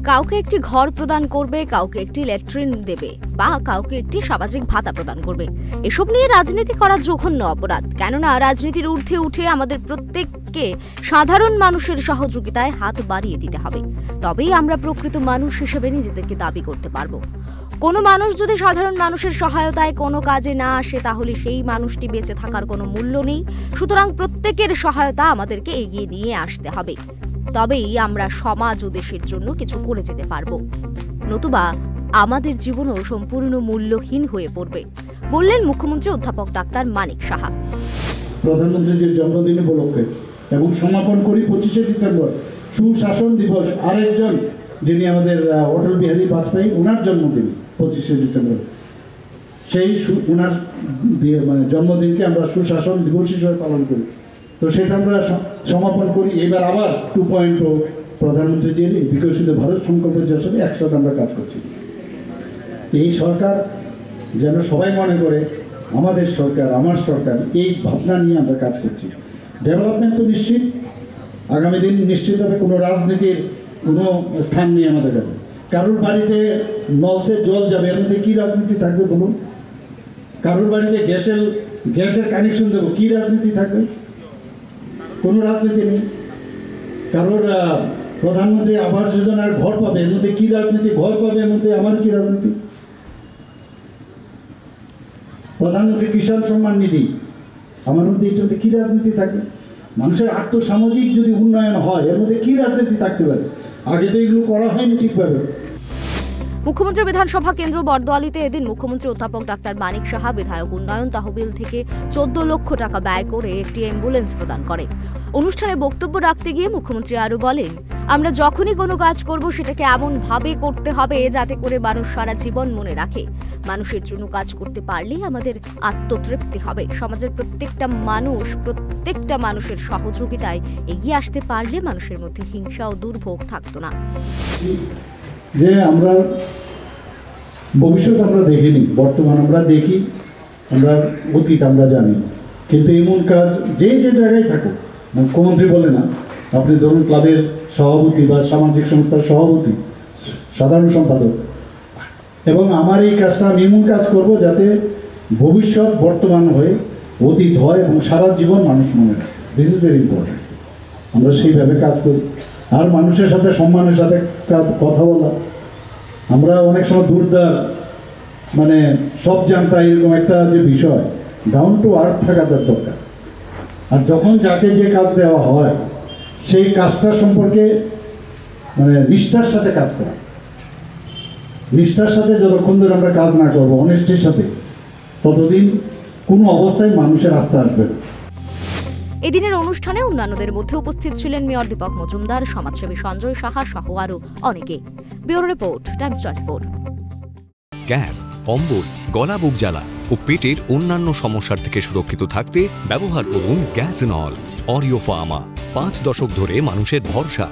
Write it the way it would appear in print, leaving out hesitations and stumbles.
কাউকে একটি ঘর প্রদান করবে, কাউকে একটি ল্যাট্রিন দেবে বা কাউকে একটি সামাজিক ভাতা প্রদান করবে। এসব নিয়ে রাজনীতি করা জঘন্য অপরাধ। কেননা রাজনীতির ঊর্ধ্বে উঠে আমাদের প্রত্যেককে সাধারণ মানুষের সহযোগিতায় হাত বাড়িয়ে দিতে হবে। তবেই আমরা প্রকৃত মানুষ হিসেবে নিজেদেরকে দাবি করতে পারবো। কোনো মানুষ যদি সাধারণ মানুষের সহায়তায় কোনো কাজে না আসে, তাহলে সেই মানুষটি বেঁচে থাকার কোনো মূল্য নেই। সুতরাং প্রত্যেকের সহায়তা আমাদেরকে এগিয়ে নিয়ে আসতে হবে। তবেই আমরা সমাজ ও দেশের জন্য কিছু করে যেতে পারবো, নতুবা আমাদের জীবনও সম্পূর্ণ মূল্যহীন হয়ে পড়বে, বললেন মুখ্যমন্ত্রী অধ্যাপক ডাক্তার মানিক সাহা। প্রধানমন্ত্রীর জন্মদিন উপলক্ষে এবং সমাপন করি 25শে ডিসেম্বর সুশাসন দিবস। আরেকজন যিনি আমাদের অটল বিহারী বাজপেয়ী, ওনার জন্মদিন 25শে ডিসেম্বর। সেই ওনার জন্মদিনকে আমরা সুশাসন দিবস হিসেবে পালন করি। তো সেটা আমরা সমাপন করি। এবার আবার 2.0 প্রধানমন্ত্রীজির বিকশিত ভারত সংকল্পের সাথে একসাথে আমরা কাজ করছি। এই সরকার যেন সবাই মনে করে আমাদের সরকার, আমার সরকার, এই ভাবনা নিয়ে আমরা কাজ করছি। ডেভেলপমেন্ট তো নিশ্চিত, আগামী দিন নিশ্চিত হবে। কোনো রাজনীতির কোনো স্থান নেই আমাদের কাছে। কারোর বাড়িতে নলসের জল যাবে, এর মধ্যে কী রাজনীতি থাকবে বলুন? কারোর বাড়িতে গ্যাসের কানেকশন দেবো, কী রাজনীতি থাকবে? কোনো রাজনীতি নেই। কারোর প্রধানমন্ত্রী আবাস যোজনার ঘর পাবে, এর মধ্যে কী রাজনীতি? ঘর পাবে, এর মধ্যে আমার কী রাজনীতি? প্রধানমন্ত্রী কিষাণ সম্মান নিধি, আমার মধ্যে এটাতে কী রাজনীতি থাকবে? মানুষের আর্থসামাজিক যদি উন্নয়ন হয়, এর মধ্যে কী রাজনীতি থাকতে পারে? আগে তো এগুলো করা হয়নি ঠিকভাবে। মুখ্যমন্ত্রী বিধানসভা কেন্দ্র বরদোয়ালিতে এদিন মুখ্যমন্ত্রী অধ্যাপক ডাক্তার মানিক সাহা বিধায়ক উন্নয়ন তহবিল থেকে 14 লক্ষ টাকা ব্যয় করে একটি অ্যাম্বুলেন্স প্রদান করে। অনুষ্ঠানে বক্তব্য রাখতে গিয়ে মুখ্যমন্ত্রী আরও বলেন, আমরা যখনই কোনো কাজ করব সেটাকে এমনভাবে করতে হবে যাতে করে মানুষ সারা জীবন মনে রাখে। মানুষের জন্য কাজ করতে পারলেই আমাদের আত্মতৃপ্তি হবে। সমাজের প্রত্যেকটা মানুষের সহযোগিতায় এগিয়ে আসতে পারলে মানুষের মধ্যে হিংসা ও দুর্ভোগ থাকতো না। যে আমরা ভবিষ্যৎ আমরা দেখিনি, বর্তমান আমরা দেখি, আমরা অতীত আমরা জানি, কিন্তু এমন কাজ যে জায়গায় থাকুক, মুখ্যমন্ত্রী বলে না, আপনি ধরুন ক্লাবের সভাপতি বা সামাজিক সংস্থার সভাপতি, সাধারণ সম্পাদক, এবং আমার এই কাজটা আমি এমন কাজ করব যাতে ভবিষ্যৎ বর্তমান হয়ে অতীত হয় এবং সারা জীবন মানুষ মনে রাখে। This is very important. আমরা সেইভাবে কাজ করি। আর মানুষের সাথে সম্মানের সাথে কথা বলা। আমরা অনেক সময় দুর্দার সব জানতা এরকম একটা যে বিষয়, ডাউন টু আর্থ থাকা দরকার। আর যখন যাকে যে কাজ দেওয়া হয় সেই কাজটার সম্পর্কে নিষ্ঠার সাথে কাজ করা। নিষ্ঠার সাথে যতক্ষণ ধরে আমরা কাজ না করবো, অনেস্টির সাথে, ততদিন কোনো অবস্থায় মানুষের আস্থা আসবে না। এদিনের অনুষ্ঠানে অন্যান্যদের মধ্যে উপস্থিত ছিলেন মেয়র দীপক মজুমদার, সমাজসেবী সঞ্জয় সাহা সহ আরও অনেকে। Bureau report, Times 24। গ্যাস, অম্বল, গলা, বুক জ্বালা ও পেটের অন্যান্য সমস্যার থেকে সুরক্ষিত থাকতে ব্যবহার করুন গ্যাসনল। অরিও ফার্মা, 5 দশক ধরে মানুষের ভরসা।